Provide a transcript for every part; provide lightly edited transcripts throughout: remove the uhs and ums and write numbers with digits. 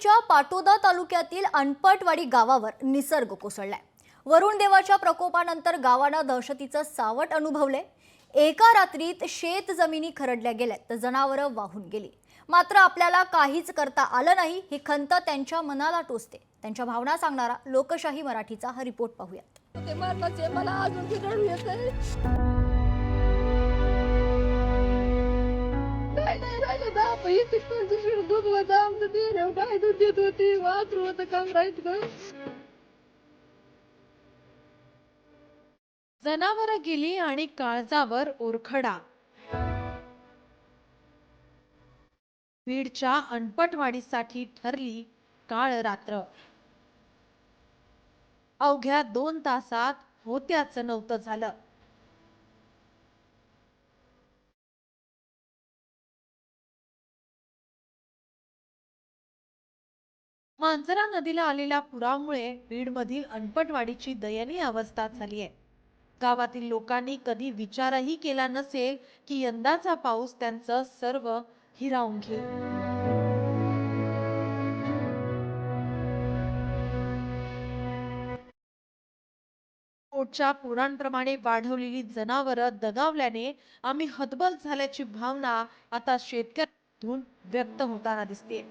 बीडच्या पाटोदा तालुक्यातील अनपटवाडी गावावर निसर्ग कोसळलाय। वरुण देवाच्या प्रकोपानंतर गावानं दहशतीचं सावट अनुभवले। एका रात्रीत शेत जमिनी खरडल्या गेल्या तर जनावरं वाहून गेली। मात्र आपल्याला काहीच करता आलं नाही ही खंत त्यांच्या मनाला टोचते। त्यांच्या भावना सांगणारा लोकशाही मराठीचा हा रिपोर्ट पाहूयात। जनावर गेली आणि काळजावर ओरखडा। बीडच्या अनपटवाडीसाठी ठरली काळ रात्र। अवघ्या 2 तासात होत्याचं नव्हतं झालं। मांजरा नदीला आलेल्या पुरामुळे बीडमधील अनपटवाडीची दयनीय अवस्था झाली आहे। गावातील लोकांनी कधी विचारही केला नसेल की यंदाचा पाऊस त्यांचं सर्व हिरावून घेईल। पोटच्या पुरांप्रमाणे वाढवलेली जनावरं दगावल्याने आम्ही हतबल झाल्याची भावना आता शेतकऱ्यांतून व्यक्त होताना दिसते।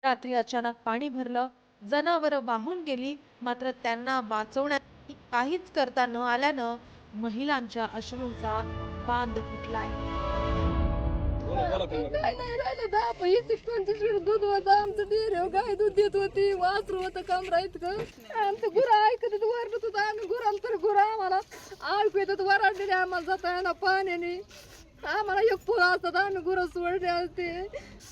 रात्री अचानक पाणी भरलं, जनावरं वाहून गेली, मात्र त्यांना वाचवण्यात काहीच करता न आल्यानं महिलांच्या अश्रूंचा बांध फुटलाय। काय नाही राहिलं 10-25 दूध होतं आमचं डेअरी गाय दूध देत होती वासरू होतं काम राहत ग आमचं गुरं ऐकत होतं वरडत होतं आम्ही गुराला तर गुरं आम्हाला ऐकू येतात वरडलेले आम्हाला जाता येणार पाण्याने आम्हाला एक पुरा असतात आम्ही गुरं सोडले असते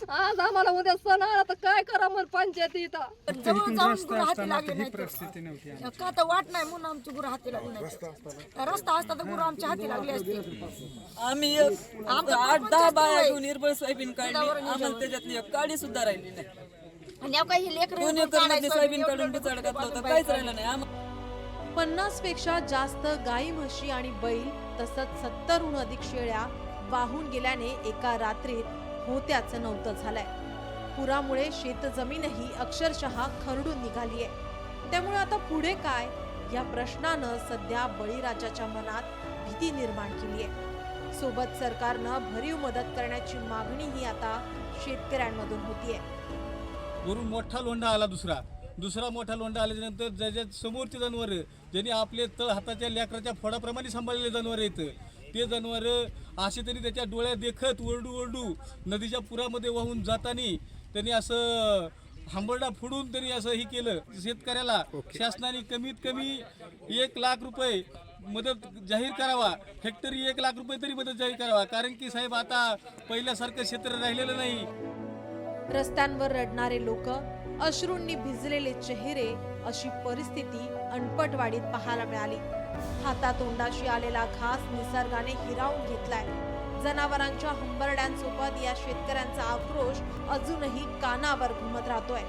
आज आम्हाला उद्या सण आला तर काय करा मग पंचायती इथं जवळ जाऊन गुरं हाती लागले नाही का तर वाट नाही म्हणून आमची गुरं हाती लागली नाही रस्ता असता तर गुरं आमच्या हाती लागली असते। आम्ही 8-10 बाया घेऊन निर्बळ सोयाबीन काढली आम्हाला त्याच्यातली एक काडी सुद्धा राहिली नाही आणि काही लेकरं 2 एकरमध्ये सोयाबीन काढून बिचाड घातलं होतं काहीच राहिलं नाही। 50 पेक्षा जास्त गाई म्हशी आणि बैल तसंच 70हून अधिक शेळ्या वाहून गेल्याने एका रात्रीत होत्याचं नव्हतं झालंय। पुरामुळे शेतजमीनही अक्षरशः खरडून निघालीये। त्यामुळे आता पुढे काय या प्रश्नानं सध्या बळीराजाच्या मनात भीती निर्माण केलीये। सोबत सरकारनं भरीव मदत करण्याची मागणीही आता शेतकऱ्यांमधून होतीये। वरून मोठा लोंढा आला दुसरा मोठा लोंढा आल्यानंतर ज्याच्या समोरचे जनावर ज्यांनी आपले तळ हाताच्या लेकराच्या फोडाप्रमाणे सांभाळलेले जनावर येतं ते जनावर असे त्यांनी त्याच्या डोळ्यात देखत ओरडू नदीच्या पुरामध्ये वाहून जाताना त्यांनी असं हांबरडा फोडून त्यांनी असं हे केलं। शेतकऱ्याला शासनाने कमीत कमी 1 लाख रुपये मदत जाहीर करावा, हेक्टरी 1 लाख रुपये तरी मदत जाहीर करावा, कारण की साहेब आता पहिल्यासारखं क्षेत्र राहिलेलं नाही। रस्त्यांवर रडणारे लोक, अश्रूंनी भिजलेले चेहरे अशी परिस्थिती अनपटवाडीत पाहायला मिळाली। हातातोंडाशी आलेला घास निसर्गाने हिरावून घेतलाय। जनावरांच्या हंबरड्यांसोबत या शेतकऱ्यांचा आक्रोश अजूनही कानावर घुमत राहतोय।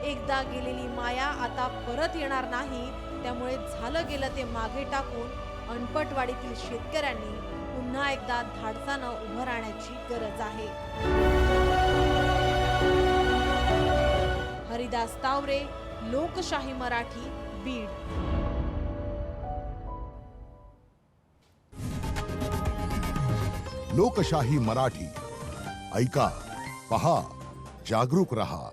एकदा गेलेली माया आता परत येणार नाही, त्यामुळे झालं गेलं ते मागे टाकून अनपटवाडीतील शेतकऱ्यांनी पुन्हा एकदा धाडसानं उभं राहण्याची गरज आहे। हरिदास तावरे, लोकशाही मराठी, बीड। लोकशाही मराठी ऐका, पहा, जागरूक रहा।